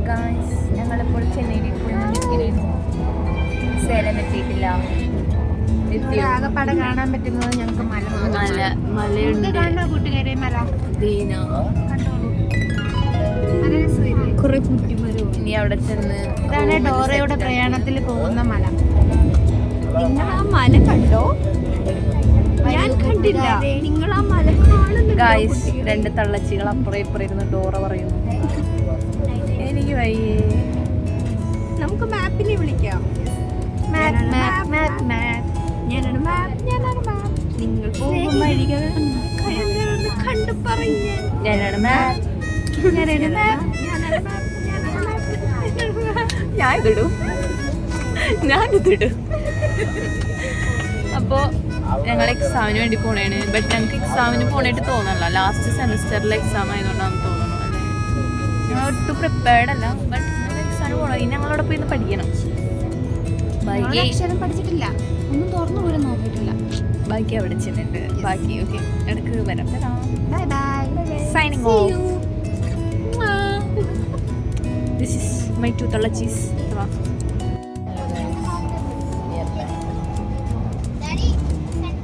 Guys, ഞങ്ങളിപ്പോൾ ചെന്നൈയിൽ പോയിരിക്കുന്നു. സേലം എത്തിയിട്ടില്ല. ആകെപ്പാടെ കാണാൻ പറ്റുന്നത് ഞങ്ങൾക്ക് മലയുണ്ട്. കൂട്ടുകാരെ മല കുറെ കുട്ടിമരവും. ഇനി അവിടെ ചെന്ന് ഇതാണ് ഡോറയുടെ പ്രയാണത്തിൽ പോകുന്ന മല. നിങ്ങൾ ആ മല കണ്ടോ? ഞാൻ കണ്ടില്ല. നിങ്ങൾ ആ മല ഗായ്സ്, 2 തള്ളച്ചികൾ അപ്പുറം ഇപ്പുറം ഇരുന്ന് ഡോറ പറയുന്നു. എനിക്ക് വയ്യേ. നമുക്ക് മാപ്പിനെ വിളിക്കാം. നിങ്ങൾ പോകും വഴികൾ കണ്ടു പറഞ്ഞ് ഞാനാണ് മാപ്പ്. ഞാനിതിടും. അപ്പോൾ ഞങ്ങൾ എക്സാമിന് വേണ്ടി പോണേണ്. ബട്ട് ഞങ്ങൾക്ക് എക്സാമിന് പോണായിട്ട് തോന്നല്ല. ലാസ്റ്റ് സെമിസ്റ്ററിലെ എക്സാം ആയതുകൊണ്ടാണ് തോന്നുന്നു. അല്ലേ, ഞങ്ങൾ ഒട്ടും പ്രിപ്പയർഡ് അല്ല. ബട്ട് എക്സാമിന് പോകണം. ഇനി ഞങ്ങളോടൊപ്പം ഇന്ന് പഠിക്കണം. അക്ഷരം പഠിച്ചിട്ടില്ല, ഒന്നും തുറന്നു പോലും നോക്കിയിട്ടില്ല. ബാക്കി അവിടെ ചെന്നിട്ട് ബാക്കി ഓക്കെ ഇടക്ക് വരാം. Bye bye. Signing off. This is my 2 തള്ളച്ചീസ്.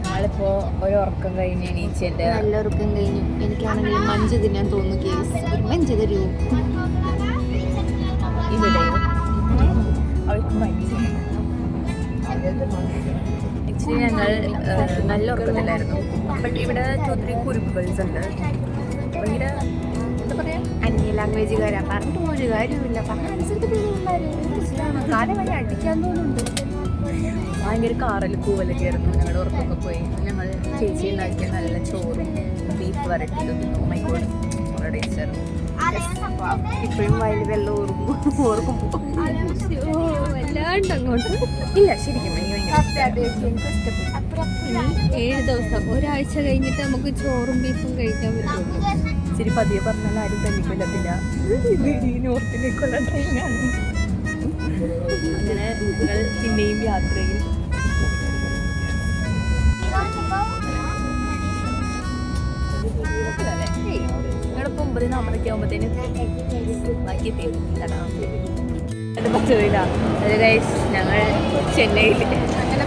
ഞങ്ങളിപ്പോ ഒരു ഉറക്കം കഴിഞ്ഞ് എണീച്ചെന്റെ നല്ല ഉറക്കം കഴിഞ്ഞു. എനിക്കാണെങ്കിൽ മഞ്ച് തിന്നാൻ തോന്നുന്നു. കേസ് ഒരു മഞ്ച് തരൂ. ഇവിടെ അവൾക്ക് മഞ്ച്. ആക്ച്വലി ഞങ്ങൾ നല്ല ഉറക്കത്തിലായിരുന്നു. ബട്ട് ഇവിടെ 2-3 കുരുക്കുകൾസ് ഉണ്ട്. ഭയങ്കര എന്താ പറയാ, അന്യ ലാംഗ്വേജുകാരാ. പറഞ്ഞിട്ട് ഒരു കാര്യമില്ല. പറഞ്ഞനുസരിച്ച് കാലം വരെ അടിക്കാൻ തോന്നുന്നുണ്ട്. ഭയങ്കര കാറിൽ കൂവലൊക്കെ ആയിരുന്നു. ഞങ്ങളുടെ ഉറക്കൊക്കെ പോയി. ഞങ്ങൾ ചേച്ചി ഉണ്ടാക്കിയ നല്ല ചോറും ബീഫ് വരട്ടിയതും ഓമൈക്കോട് വളരെ ടേസ്റ്റായിരുന്നു. ഇപ്പോഴും വയൽ വെള്ളം ഓർക്കുമ്പോൾ വല്ലാണ്ട് അങ്ങോട്ട് ഇല്ല, ശരിക്കും എനിക്ക് ഭയങ്കര ഇനി 7 ദിവസം, ഒരാഴ്ച കഴിഞ്ഞിട്ട് നമുക്ക് ചോറും ബീഫും കഴിക്കാൻ പറ്റുള്ളൂ. ഇച്ചിരി പതിയെ പറഞ്ഞാൽ ആരും തല്ലിക്കൊല്ലത്തില്ല. നോർത്തിലേക്കുള്ള ട്രെയിനാണ്. അങ്ങനെ നിങ്ങൾ പിന്നെയും യാത്രയിൽ നിങ്ങളിപ്പോൾ 9 നമ്മളൊക്കെ ആകുമ്പോഴത്തേനും ബാക്കി പറ്റതില്ല. അത് ഗൈസ്, ഞങ്ങൾ ചെന്നൈയിൽ ഞങ്ങൾ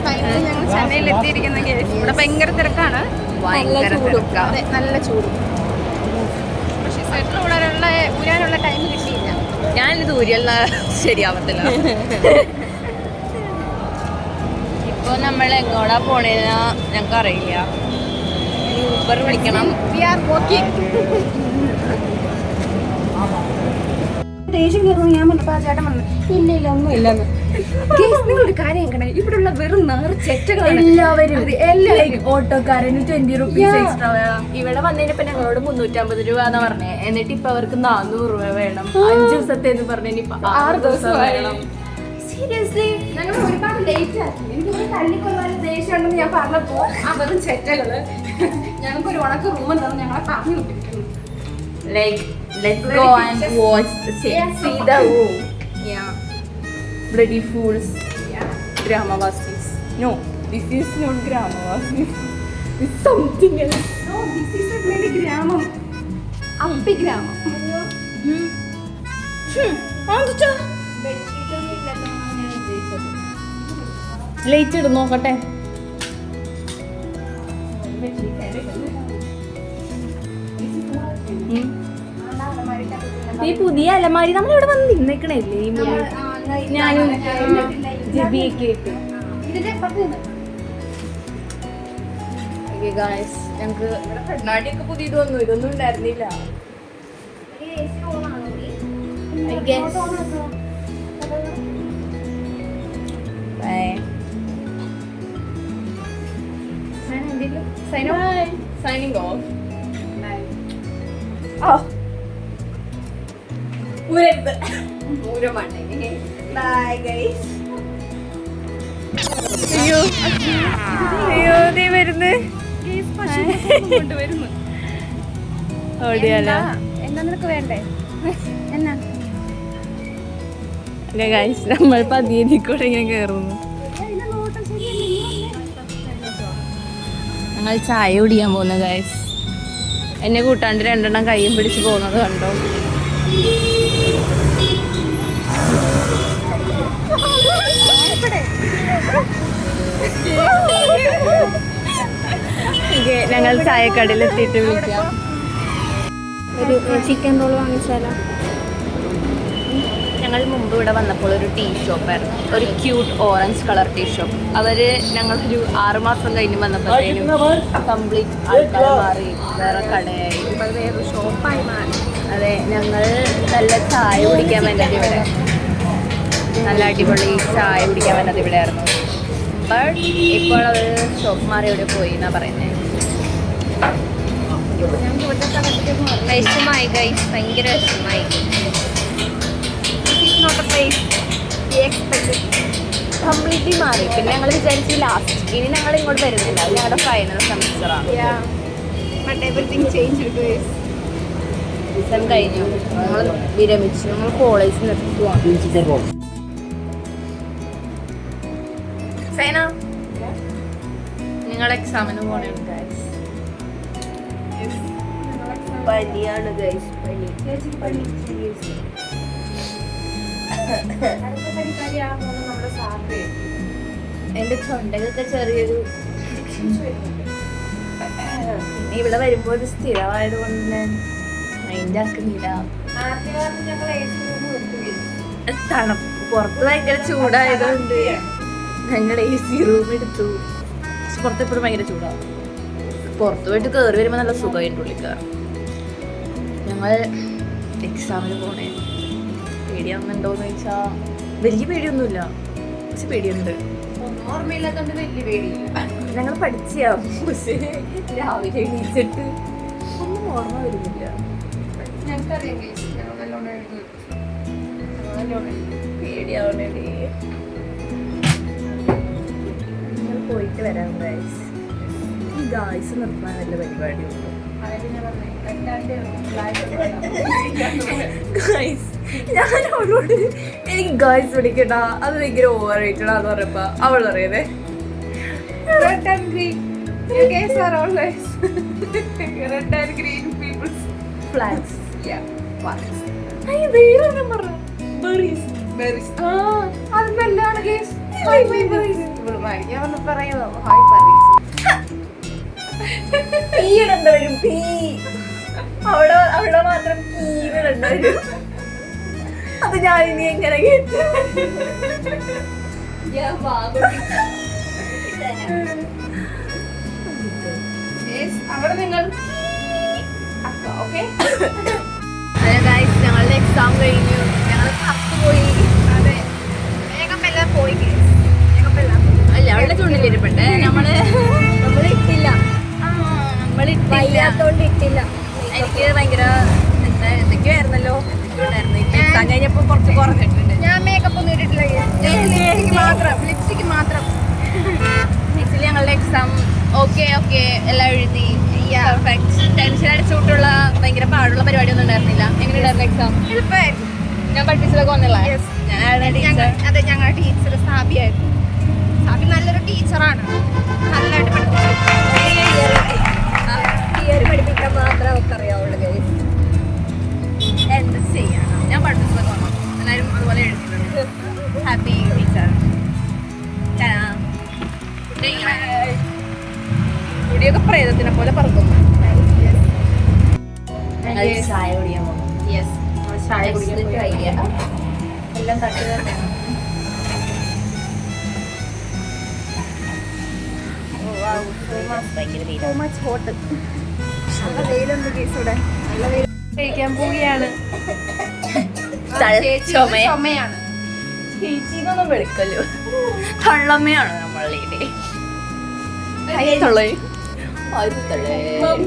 ചെന്നൈയിൽ എത്തിയിരിക്കുന്ന കേസ്. ഇവിടെ ഭയങ്കര തിരക്കാണ്. ഭയങ്കര തിരക്കാണ്. നല്ല ചൂടും. പക്ഷെ സ്വെറ്റർ ഊരാനുള്ള ടൈം കിട്ടിയില്ല. ഞാനിത് ഊരിയുള്ള ശരിയാവത്തില്ല. ഇപ്പോൾ നമ്മൾ എങ്ങോട്ടാ പോണേന്ന് ഞങ്ങൾക്ക് അറിയില്ല. ഊബർ വിളിക്കണം. ദേഷ്യം കയറുന്നു. ഞാൻ പറഞ്ഞപ്പോൾ ആ ചേട്ടൻ പറഞ്ഞു ഇല്ല ഒന്നും ഇല്ലെന്ന്. നിങ്ങളൊരു കാര്യം കേൾക്കണേ, ഇവിടെയുള്ള വെറും ചെറ്റകളാണ് എല്ലാവരും. ഓട്ടോക്കാരന് 20 റുപ്പീസ് എക്സ്ട്രാ വേണം. ഇവിടെ വന്നതിനിപ്പോ ഞങ്ങളോട് 350 രൂപ എന്ന് പറഞ്ഞേ. എന്നിട്ട് ഇപ്പൊ അവർക്ക് 400 രൂപ വേണം. 5 ദിവസത്തെ എന്ന് പറഞ്ഞിപ്പോ 6 ദിവസം വേണം. സീരിയസ്ലി ഞങ്ങൾ ഒരുപാട് ലേറ്റ് ആക്കി. എനിക്ക് തല്ലിക്കൊല്ലാൻ ദേഷ്യം ഉണ്ടെന്ന് ഞാൻ പറഞ്ഞപ്പോ ആ വെറും ചെറ്റകള് ഞങ്ങൾക്കൊരു ഉണക്ക് റൂം ഉണ്ടെന്ന് ഞങ്ങളെ പറഞ്ഞു വിട്ടിരിക്കുന്നു. Like, let's go and watch see the room. Yeah. Bloody fools. Yeah. Gramavasis. No, this is not Gramavasis. It's something else. No, this is not really ഗ്രാമം. അപ്പി ഗ്രാമം. ലൈറ്റ് ഇടും നോക്കട്ടെ. ഈ പുതിയ അലമാരി നമ്മളിവിടെ വന്ന് നിന്നേക്കണല്ലേ. ഈ മുറി ഞാനും ജബിയൊക്കെ ആയിട്ട്. ഞങ്ങക്ക് കണ്ണാടിയൊക്കെ പുതിയതൊന്നും ഇതൊന്നും ഉണ്ടായിരുന്നില്ല. Signing off. Oh. Bye guys. അയ്യോ ദേ വരുന്നു. ഓടിയാലോ. എന്താ നിനക്ക് വേണ്ടേ? എന്നാ ഗൈസ്, നമ്മൾ പതിയെ കൂടെ ഇങ്ങനെ കയറുന്നു. ഞങ്ങൾ ചായ കുടിക്കാൻ പോകുന്നു ഗൈസ്. എന്നെ കൂട്ടാണ്ട് 2 കൈയും പിടിച്ച് പോകുന്നത് കണ്ടോ. ചായക്കടയിൽ എത്തിയിട്ട് വിളിക്കാം. ഒരു ചിക്കൻ റോൾ വാങ്ങിച്ചാലോ? ഞങ്ങൾ മുമ്പ് ഇവിടെ വന്നപ്പോൾ ഒരു ടീ ഷോപ്പായിരുന്നു, ഒരു cute orange colour tea shop. അവര് ഞങ്ങളൊരു 6 മാസം കഴിഞ്ഞ് വന്നപ്പോഴത്തേനും കംപ്ലീറ്റ് ആൾക്കാർ മാറി, വേറെ കടയായി, വേറൊരു ഷോപ്പായി മാറി. അതെ, ഞങ്ങൾ നല്ല ചായ കുടിക്കാൻ വേണ്ടത് ഇവിടെ, നല്ല അടിപൊളി ചായ കുടിക്കാൻ വേണ്ടത് ഇവിടെ ആയിരുന്നു. ബട്ട് ഇപ്പോൾ അവർ ഷോപ്പ് മാറി എവിടെ പോയി എന്നാ പറയുന്നത്. വിഷമായി ഗൈസ്, ഭയങ്കര വിഷമായി. കംപ്ലീറ്റ്ലി മാറി. പിന്നെ ഞങ്ങൾ വിചാരിച്ചു ലാസ്റ്റ് ഇനി ഞങ്ങൾ ഇങ്ങോട്ട് വരുന്നില്ല, ഞങ്ങളുടെ ഫൈനൽ സെമിസ്റ്ററാണ്. എക്സാം കഴിഞ്ഞു, നമ്മൾ വിരമിച്ചു, നമ്മൾ കോളേജിൽ നിർത്തുവാണ്. സൈന, നിങ്ങൾ എക്സാമിന് പോകണേ ഗൈസ്? പനിയാണ് ഗൈസ്, പനി. എന്റെ തൊണ്ടകൊക്കെ ചെറിയൊരു പിന്നെ ഇവിടെ വരുമ്പോൾ ഇത് സ്ഥിരമായത് കൊണ്ട് ഞാൻ മൈൻഡ് ആക്കുന്നില്ല. തണുപ്പ് പുറത്ത് ഭയങ്കര ചൂടായതുകൊണ്ട് ഞങ്ങൾ AC റൂം എടുത്തു. പുറത്ത് എപ്പോഴും ഭയങ്കര ചൂടാണ്. പുറത്ത് പോയിട്ട് കയറി വരുമ്പോൾ നല്ല സുഖമായിട്ട് ഉള്ളിൽ കയറാം. ഞങ്ങൾ എക്സാമിന് പോണേ. പേടിയാവുന്നുണ്ടോയെന്ന് ചോദിച്ചാൽ വലിയ പേടിയൊന്നുമില്ല, പക്ഷെ പേടിയുണ്ട്. ഓർമ്മയില്ലാത്തോണ്ട് വലിയ പേടിയില്ല. ഞങ്ങൾ പഠിച്ചാവും, പക്ഷേ രാവിലെ എണീച്ചിട്ട് ഒന്നും ഓർമ്മ വരുന്നില്ല. ഞങ്ങൾക്കറിയാം പേടിയാവണേ. ഞങ്ങൾ പോയിട്ട് വരാം ഗൈസ്. ഈ ഗായ്സ് നിർത്താൻ നല്ല പരിപാടിയുള്ളൂ. ഗൈസ്, ഞാൻ അവളോട് എനിക്ക് ഗായ്സ് പിടിക്കണ്ട, അത് ഭയങ്കര ഓവർ റേറ്റഡ് ആന്ന് പറഞ്ഞപ്പോ അവൾ പറയുന്നേ red and green. You guys are always red and green people. Flags. Yeah, flags. വേറെ പറഞ്ഞു ബെറീസ്. Berries. അത് നല്ലതാണ് guys. Hi berries. ഞാൻ ഒന്ന് പറയുമോ? Hi berries. പീയിടണ്ട വരും, പീ. അവിടെ മാത്രം പീയിടണ്ട വരും. അത് ഞാനിനി എങ്ങനെ കേട്ടു? അവിടെ നിങ്ങൾ ഓക്കെ. ഞങ്ങളുടെ എക്സാം കഴിഞ്ഞു, ഞങ്ങൾ പുറത്ത് പോയി. അതെ, വേഗം എല്ലാം പോയി. അല്ല, അവളുടെ ചുണ്ടിലിരിപ്പട്ടെ, നമ്മളിട്ടില്ല. വയ്യാത്തോണ്ട് ഇട്ടില്ല. എനിക്ക് ഭയങ്കര എന്തൊക്കെയോ ആയിരുന്നല്ലോ. എക്സാം കഴിഞ്ഞപ്പോ കുറച്ച് കുറഞ്ഞിട്ടുണ്ട്. ഞാൻ മേക്കപ്പ് ഒന്നും ഇട്ടിട്ടില്ല, ലിപ്സ്റ്റിക്ക് മാത്രം. ആക്ച്വലി ഞങ്ങളുടെ എക്സാം ഓക്കെ എല്ലാം എഴുതി. ടെൻഷൻ അടിച്ചുകൊണ്ടുള്ള ഭയങ്കര പാടുള്ള പരിപാടിയൊന്നും ഉണ്ടായിരുന്നില്ല. എങ്ങനെയുണ്ടായിരുന്നു എക്സാം? എളുപ്പമായിരുന്നു. ഞാൻ പഠിപ്പിച്ചതൊക്കെ വന്നില്ല. അതെ, ഞങ്ങളുടെ ടീച്ചർ സാബിയായിരുന്നു. സാബി നല്ലൊരു ടീച്ചറാണ്, നല്ലതായിട്ട് പഠിപ്പിക്കാൻ മാത്രമേ അവർക്ക് അറിയാവുള്ളൂ. എന്ത് ചെയ്യണം, ഞാൻ പഠിപ്പിച്ചതൊക്കെ വന്നു. എല്ലാവരും അതുപോലെ എഴുതിയിട്ടുണ്ട്. Happy teacher. മുടിയൊക്കെ പ്രേതത്തിനെ പോലെ പറക്കുന്നു. ചായ കുടിക്കാൻ പോകും. ചായ കുടിക്കാൻ എല്ലാം തട്ടി തന്നെയാണ്. കഴിക്കാൻ പോവുകയാണ്. ചുമയാണ്. ചേച്ചിന്നൊന്നും വിളിക്കല്ലോ, തള്ളമ്മയാണ് നമ്മളുടെ.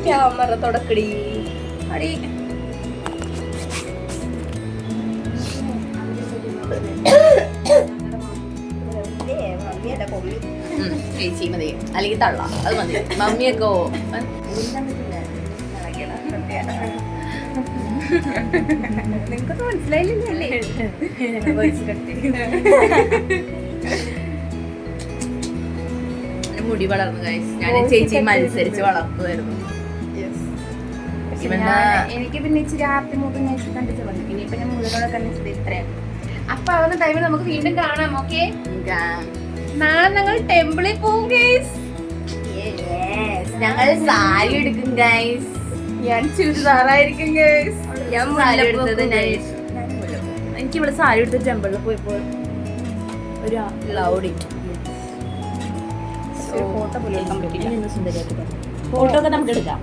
ക്യാമറ തുടക്കടി അടി. ചേച്ചി മതി, അല്ലെങ്കിൽ തള്ള, അത് മതി. മമ്മിയൊക്കെ നിങ്ങൾക്കൊന്നും മനസ്സിലായില്ലേ? മുടി വളർന്നു ഗൈസ്. ഞാൻ ചേച്ചി മത്സരിച്ച് വളർത്തുമായിരുന്നു. എനിക്ക് പിന്നെ ഇച്ചിരി ആർത്തി മൂത്ത് ഞാൻ കണ്ടിച്ച് വന്നു. ഇനിയിപ്പൊ ഞാൻ മുഴുവനോടെ കണ്ടിച്ചത് ഇത്രയാണ്. അപ്പൊ ആവുന്ന ടൈമിൽ നമുക്ക് വീണ്ടും കാണാം. ഓക്കെ, നാളെ ഞങ്ങൾ ടെമ്പിളിൽ പോകും ഗൈസ്. ഞങ്ങൾ സാരി എടുക്കും ഗൈസ്. ഞാൻ ചുരിദാറായിരിക്കും ഗൈസ്. ഞാൻ സാരി എടുത്തത് എനിക്ക് ഇവിടെ സാരി എടുത്ത ടെമ്പിളിൽ പോയപ്പോൾ ഒരു ലൗഡ് ഇറ്റ് ഫോട്ടോ പോലും എടുക്കാൻ പറ്റില്ല. ഫോട്ടോ ഒക്കെ നമുക്ക് എടുക്കാം.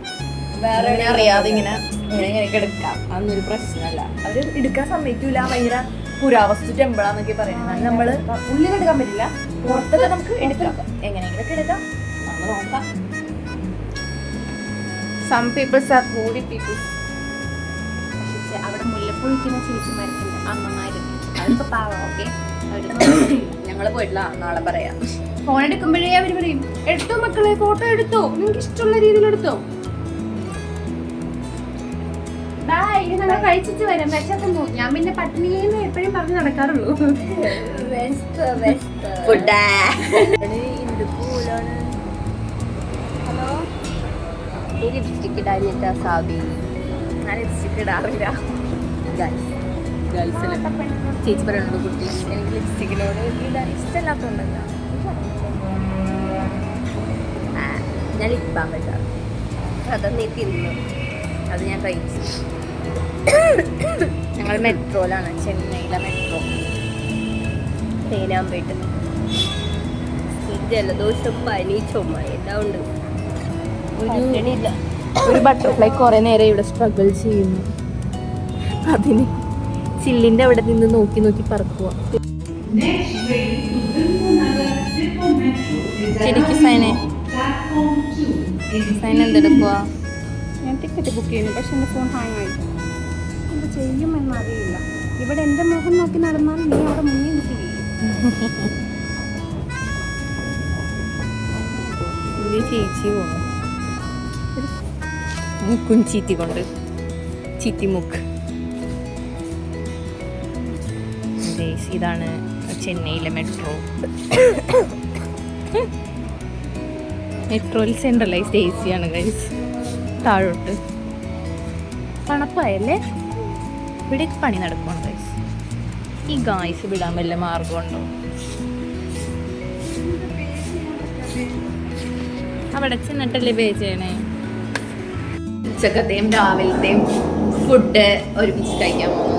വേറെ അറിയാതെ ഇങ്ങനെ ഇങ്ങനെയൊക്കെ എടുക്കാം. അതൊന്നൊരു പ്രശ്നമല്ല. അവര് എടുക്കാൻ സമ്മതിക്കൂല. ഭയങ്കര പുരാവസ്തു ടെമ്പിളാന്നൊക്കെ പറയുന്നത്. നമ്മള് ഉള്ളിൽ എടുക്കാൻ പറ്റില്ല, പുറത്തൊക്കെ നമുക്ക് എടുക്കാം. എങ്ങനെയെങ്കിലൊക്കെ എടുക്കാം. നമ്മൾ നോക്കാം. Some people are moody people. അവിടെ മുല്ലപ്പൂ വിൽക്കുന്ന ചേച്ചിമാരൊക്കെ അമ്മമാര് അതൊക്കെ പാവം. ഓക്കെ, ഞങ്ങള് പോയിട്ടില്ല, നാളെ പറയാം. ഫോൺ എടുക്കുമ്പോഴേ അവര് പറയും എടുത്തോ മക്കളെ, ഫോട്ടോ എടുത്തോ, നിങ്ങൾക്ക് ഇഷ്ടമുള്ള രീതിയിൽ എടുത്തോ. ബൈ, ഞങ്ങൾ കഴിച്ചിട്ട് വരാം, വിശക്കുന്നു. ഞാൻ പിന്നെ പട്ടിണിയെന്ന് എപ്പോഴും പറഞ്ഞ് നടക്കാറുള്ളൂ. ഹലോ, ലിപ്സ്റ്റിക് ഇടാനിട്ടാ സാബി. ഞാൻ ലിപ്സ്റ്റിക് ഇടാറില്ല. ചേച്ചി പറയുന്നത് കുട്ടി എനിക്ക് ലിപ്സ്റ്റിക്കിനോട് ഇടാൻ ഇഷ്ടമില്ലാത്തതുകൊണ്ടല്ല. ഞാൻ ലിപ് ബാം ഇടാറ്. അതൊന്നും തിന്നു, അത് ഞാൻ കഴിച്ചു. ഞങ്ങൾ മെട്രോയിലാണ്, ചെന്നൈയിലെ മെട്രോ. തേനാമ്പേട്ട്. ജലദോഷം, പനി, ചുമ എല്ലാം ഉണ്ട്. ഒരു ബട്ടർഫ്ലൈ കുറെ നേരം ഇവിടെ സ്ട്രഗിൾ ചെയ്യുന്നു. അതിന് ചില്ലിന്റെ അവിടെ നിന്ന് നോക്കി നോക്കി പറക്കുക. ശരിക്കും സൈനെ എന്തെടുക്കുക? ഞാൻ ടിക്കറ്റ് ബുക്ക് ചെയ്യുന്നു, പക്ഷെ എൻ്റെ ഫോൺ ഹാങ് ആയി. എന്ത് ചെയ്യുമെന്ന് അറിയില്ല. ഇവിടെ എൻ്റെ മുഖം നോക്കി നടന്നാൽ നീ അവിടെ മുന്നിൽ കിട്ടില്ല. ചേച്ചി പോണു മുക്കും ചീറ്റി കൊണ്ട്. ചീറ്റി മുക്ക്. ഇതാണ് ചെന്നൈയിലെ മെട്രോ. മെട്രോയിൽ സെൻട്രലൈസ്ഡ് എ സി ആണ് ഗൈസ്. താഴോട്ട് തണുപ്പായല്ലേ. ഇവിടെ പണി നടക്കുന്നുണ്ട് ഗൈസ്. ഈ ഗായ്സ് വിടാൻ വല്ല മാർഗമുണ്ടോ? അവിടെ ചെന്നിട്ടല്ലേ പേ ചെയ്യണേ. ഉച്ചക്കത്തെയും രാവിലത്തെയും ഫുഡ് ഒരുമിച്ച് കഴിക്കാൻ പോകുന്നു.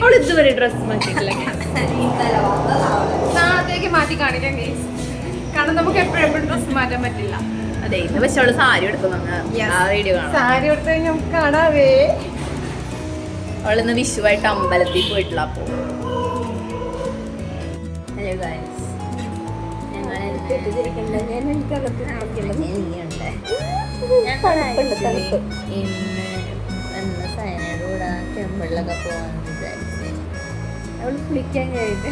അവൾ ഇതുവരെ ഡ്രസ് മാറ്റിയിട്ടില്ല. നാളത്തേക്ക് മാറ്റി കാണിക്കാം ഗൈസ്, കാരണം നമുക്ക് എപ്പോഴും ഡ്രസ് മാറ്റാൻ പറ്റില്ല. അതെ, ഇന്ന് പക്ഷെ അവള് സാരി എടുത്തു. ആ വീഡിയോ കാണാം. സാരി എടുത്ത് കഴിഞ്ഞാൽ നമുക്ക് കാണാവേ. അവളിന്ന് വിഷുവായിട്ട് അമ്പലത്തിൽ പോയിട്ടില്ല. അപ്പോ ഹലോ ഗൈസ്, ഇന്ന് സൈനയുടെ കൂടെ ടെമ്പിളിലൊക്കെ പോവാന്ന് വിചാരിച്ചു. അവള് കുളിക്കാൻ കഴിഞ്ഞിട്ട്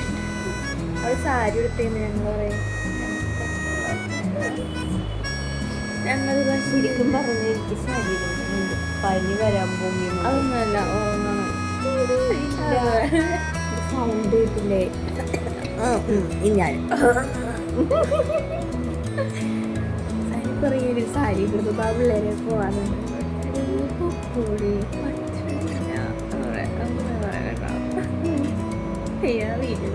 അവൾ സാരി എടുത്തേന്ന് ഞങ്ങൾ പറയും. ഞങ്ങൾ ശരിക്കും പറഞ്ഞു എനിക്ക് സാരി പനി വരാൻ പോകുന്നു. അതൊന്നുമല്ല, ഉറങ്ങണം. സൗണ്ട് കേട്ടില്ലേ? ഞാൻ സാരി പറയൊരു സാരി കൊടുത്തപ്പോൾ ആ പിള്ളേരെ പോവാനുണ്ട്. വീട്ടിൽ പോകാൻ ചെയ്യാനില്ല.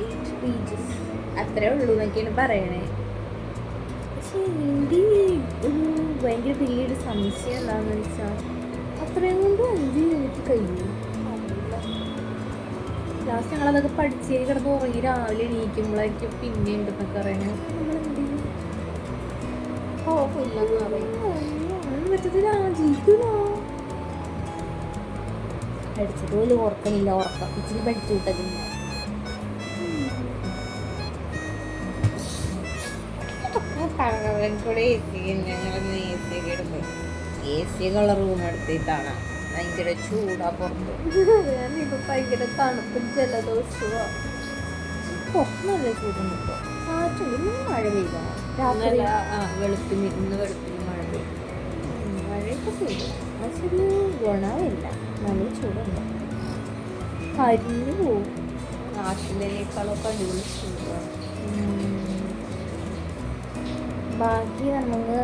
8 pages അത്രേ ഉള്ളൂ എന്നൊക്കെയാണ് പറയണേ. പക്ഷെ എൻ്റെ ഒരു ഭയങ്കര വലിയൊരു സംശയം എന്താണെന്ന് വെച്ചാൽ അത്രയും കൊണ്ട് 5 minute കഴിഞ്ഞു. ലാസ്റ്റ് ഞങ്ങളതൊക്കെ പഠിച്ച് കിടന്ന് ഉറങ്ങി രാവിലെ എണീക്കുമ്പോഴായിരിക്കും പിന്നെ ഉണ്ടെന്നൊക്കെ പറയണേ. നമ്മളെന്ത് ചെയ്യും? കുഴപ്പമില്ലെന്ന് പറയും. പറ്റത്തില്ല, ജീവിക്കൂല. പഠിച്ചത് പോലും ഓർക്കണില്ല. ഉറക്കം ഇച്ചിരി പഠിച്ചു വിട്ടതില്ല. കൂടെ ഞങ്ങളൊന്ന് എ സി ഒക്കെ എടുത്ത് എ സി ഉള്ള റൂം എടുത്തിട്ടാണ്. ഭയങ്കര ചൂടാ പുറത്ത്. ഇപ്പൊ ഭയങ്കര തണുപ്പും ജലദോഷവും. നല്ല ചൂടുണ്ട് ഇപ്പോൾ. കാറ്റുണ്ട്. ഇന്ന് മഴ പെയ്താ രാത്രി. വെളുപ്പിന് ഇന്ന് വെളുപ്പിന് മഴ പെയ്തു. മഴയൊക്കെ പെയ്തു. പക്ഷെ ഒരു ഗുണമില്ല. നല്ല ചൂടുണ്ട്. കരിഞ്ഞു പോവും. നാട്ടിലേക്കാളൊക്കെ അടിപൊളി ചൂടാണ്. ബാക്കി നമുക്ക്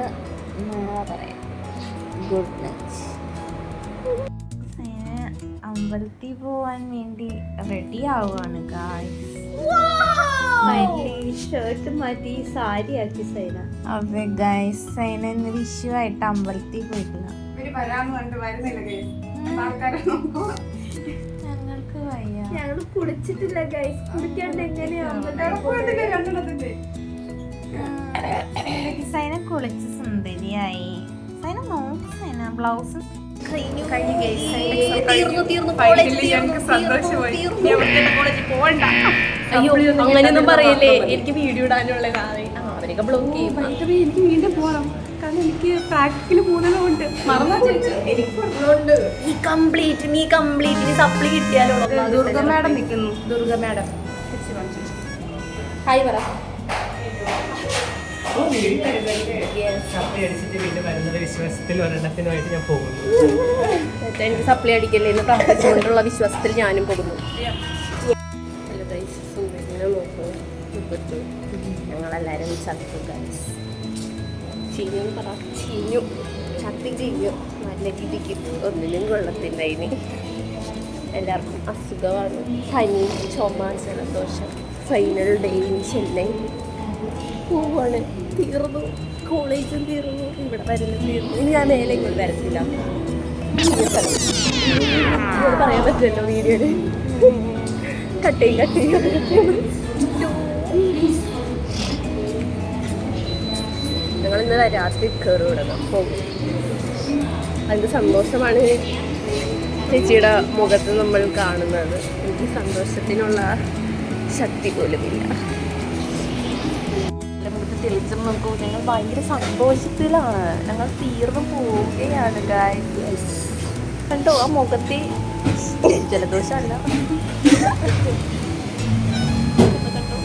പറയാം. Good night. അമ്പലത്തിൽ പോവാൻ വേണ്ടി റെഡി ആവുകയാണ് ഗായ്സ്. ഷർട്ട് മാറ്റി സാരി ആക്കി സൈന. അതെ ഗായ്സ്, സൈന ഇന്ന് വിഷുവായിട്ട് അമ്പലത്തിൽ പോയിട്ടില്ല. ഞങ്ങൾക്ക് വയ്യ, ഞങ്ങൾ കുളിച്ചിട്ടില്ല ഗൈസ്. കുളിക്കാണ്ട് എങ്ങനെയാണ് സൈന കുളിച്ച് സുന്ദരിയായി. സൈന നോക്ക്, സൈന ബ്ലൗസ് അയ്യോ അങ്ങനെയൊന്നും പറയല്ലേ, എനിക്ക് വീഡിയോ ഇടാനുള്ള അവരൊക്കെ ബ്ലോക്ക് ചെയ്യും. എനിക്ക് വീണ്ടും പോകണം, കാരണം എനിക്ക് പ്രാക്ടിക്കല് പോകുന്നതുകൊണ്ട് നീ കംപ്ലീറ്റ് സപ്ലി കിട്ടിയാലോ. ദുർഗ മാഡം നിൽക്കുന്നു. ദുർഗ മാഡം ഹായ് പറ. എനിക്ക് സപ്ലൈ അടിക്കല്ലേ എന്ന് പ്രാർത്ഥിച്ചുകൊണ്ടുള്ള വിശ്വാസത്തിൽ ഞാനും പോകുന്നു. ഞങ്ങളെല്ലാവരും ചത്തു ഗൈസ്. ചീഞ്ഞു പറ, ചീഞ്ഞു ചത്തി ചീഞ്ഞു. നല്ല രീതിക്ക് ഒന്നിനും കൊള്ളത്തില്ല. ഇനി എല്ലാവർക്കും അസുഖമാണ്, പനി, ചുമ, ജലദോഷം. ഫൈനൽ ഡേ ഇൻ ചെന്നൈ പോവാണ്. തീർന്നു, കോളേജും തീർന്നു, ഇവിടെ വരുന്നത് തീർന്നു. ഇനി ഞാൻ മേലെ ഇങ്ങോട്ട് വരത്തില്ല. പറയാൻ പറ്റില്ലല്ലോ വീഡിയോയില്. കട്ടയും ഞങ്ങളിന്ന് രാത്രി കയറി വിടണം പോകും. അതിൻ്റെ സന്തോഷമാണ് ചേച്ചിയുടെ മുഖത്ത് നമ്മൾ കാണുന്നത്. എനിക്ക് സന്തോഷത്തിനുള്ള ശക്തി പോലുമില്ല. തെളിച്ചം നോക്കൂ, ഞങ്ങൾ ഭയങ്കര സന്തോഷത്തിലാണ്. ഞങ്ങൾ തീർന്നു പോവുകയാണ് ഗൈസ്. കണ്ടോ ആ മുഖത്തെ ജലദോഷമല്ല, കണ്ടോ.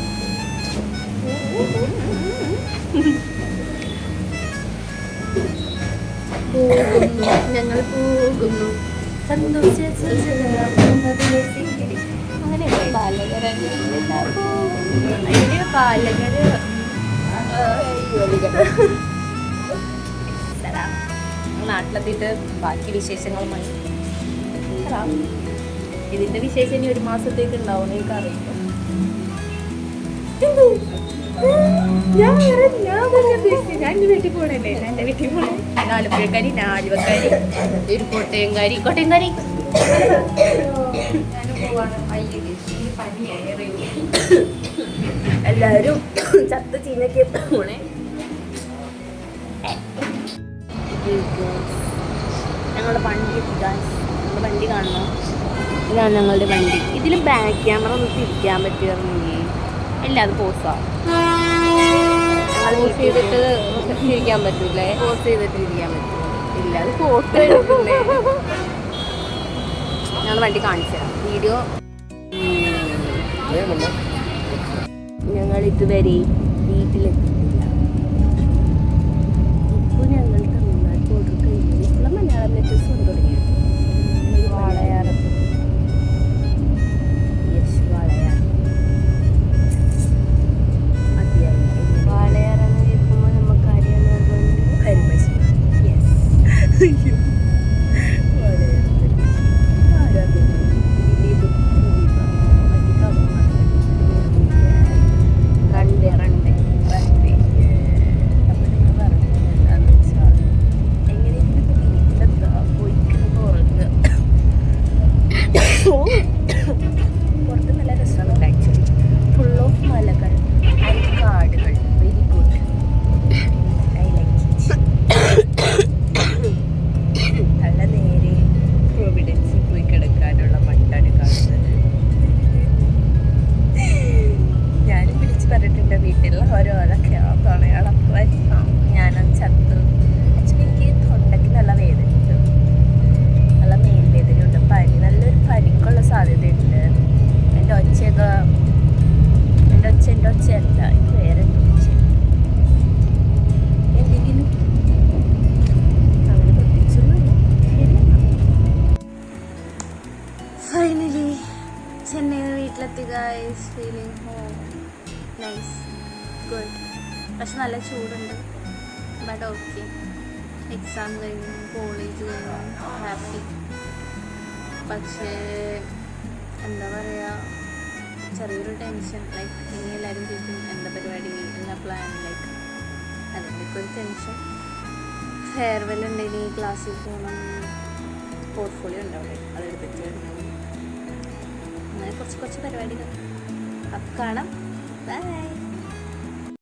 ഞങ്ങൾ പോകുന്നു അങ്ങനെ ബാലകര നാട്ടിലെത്തിയിട്ട് ബാക്കി വിശേഷങ്ങളുമായി. ഇതിന്റെ വിശേഷം ഇനി 1 മാസത്തേക്ക് ഉണ്ടാവും. എനിക്കറിയില്ല. ഞാൻ വീട്ടിൽ പോകണല്ലേ, എൻ്റെ വീട്ടിൽ പോകണേ. ആലപ്പുഴക്കാരി, ആലുവക്കാരി, ഒരു കോട്ടയംകാരി. എല്ലാവരും ചത്ത് ചീഞ്ഞൊക്കെ പോണേ. ഞങ്ങളുടെ വണ്ടി കാണണോ? ഇതാണ് ഞങ്ങളുടെ വണ്ടി. ഇതിൽ ബാക്ക് ക്യാമറ ഒന്ന് തിരിക്കാൻ പറ്റുകയാണെങ്കിൽ എല്ലാം അത് പോസാണ്. പോസ് ചെയ്തിട്ട് തിരിക്കാൻ പറ്റൂലേ? പോസ് ചെയ്തിട്ട് തിരിക്കാൻ പറ്റും. ഇല്ല, അത് ഫോട്ടോ എടുക്കുന്നേ. ഞങ്ങൾ വണ്ടി കാണിച്ചു തരാം. വീഡിയോ ഞങ്ങൾ ഇതുവരെ വീട്ടിലെത്തിയിട്ടില്ല. ഇപ്പോൾ ഞങ്ങൾ തമിഴ്നാട് ബോർഡർ കഴിഞ്ഞു. ഇപ്പോൾ മലയാളം നെറ്റ്സ് വന്നു തുടങ്ങി. വാളയാർ, യെസ് വാളയാർ. മതിയായി. വാളയാറെന്ന് കേൾക്കുമ്പോൾ നമുക്ക് അറിയാവുന്നത് കരിമശി. യെസ്, പുറത്ത് നല്ല രസമുണ്ട് ആക്ച്വലി. ഫുൾ ഓഫ് മലകൾ ആൻഡ് കാടുകൾ. Very good, I like it. നല്ല നേരെ പ്രൊവിഡൻസിൽ പോയി കിടക്കാനുള്ള മട്ടാണ് കാണുന്നത്. ഞാനും വിളിച്ച് പറഞ്ഞിട്ടുണ്ട് വീട്ടിൽ ഓരോരോ ക്യാമ്പാണ് അളപ്പം. ഞാനത് ചത്തു. ആക്ച്വലി എനിക്ക് തൊണ്ടയ്ക്ക് നല്ല വേദനയുണ്ട്, നല്ല മേൽവേദനയുണ്ട്, പനി, നല്ലൊരു പനിക്കുള്ള സാധ്യതയുണ്ട്. എൻ്റെ ഒച്ചയൊക്കെ എൻ്റെ ഒച്ചയല്ല, ഇത് വേറെ ഒച്ച. എന്തെങ്കിലും അങ്ങനെ പ്രത്യേകിച്ചൊന്നുമില്ല. ഫൈനലി ചെന്നൈ വീട്ടിലെത്തി guys. Feeling home. Nice good. പക്ഷെ നല്ല ചൂടുണ്ട്. But okay. എക്സാം കഴിഞ്ഞു, കോളേജ് കഴിഞ്ഞു, ഹാപ്പി. പക്ഷേ എന്താ പറയുക, ചെറിയൊരു ടെൻഷൻ. ലൈക്ക് ഇനി എല്ലാവരും ചോദിക്കും എന്താ പരിപാടി, എന്താ പ്ലാൻ, ലൈക്ക് അതിൻ്റെയൊക്കെ ഒരു ടെൻഷൻ. ഫെയർവെൽ ഉണ്ട്, ഇനി ക്ലാസ്സിൽ പോകണം, പോർട്ട്ഫോളിയോ ഉണ്ട് അവിടെ, അതെടുത്തിട്ട് വരണം. അങ്ങനെ കുറച്ച് പരിപാടികൾ. അപ്പം കാണാം. ബൈ.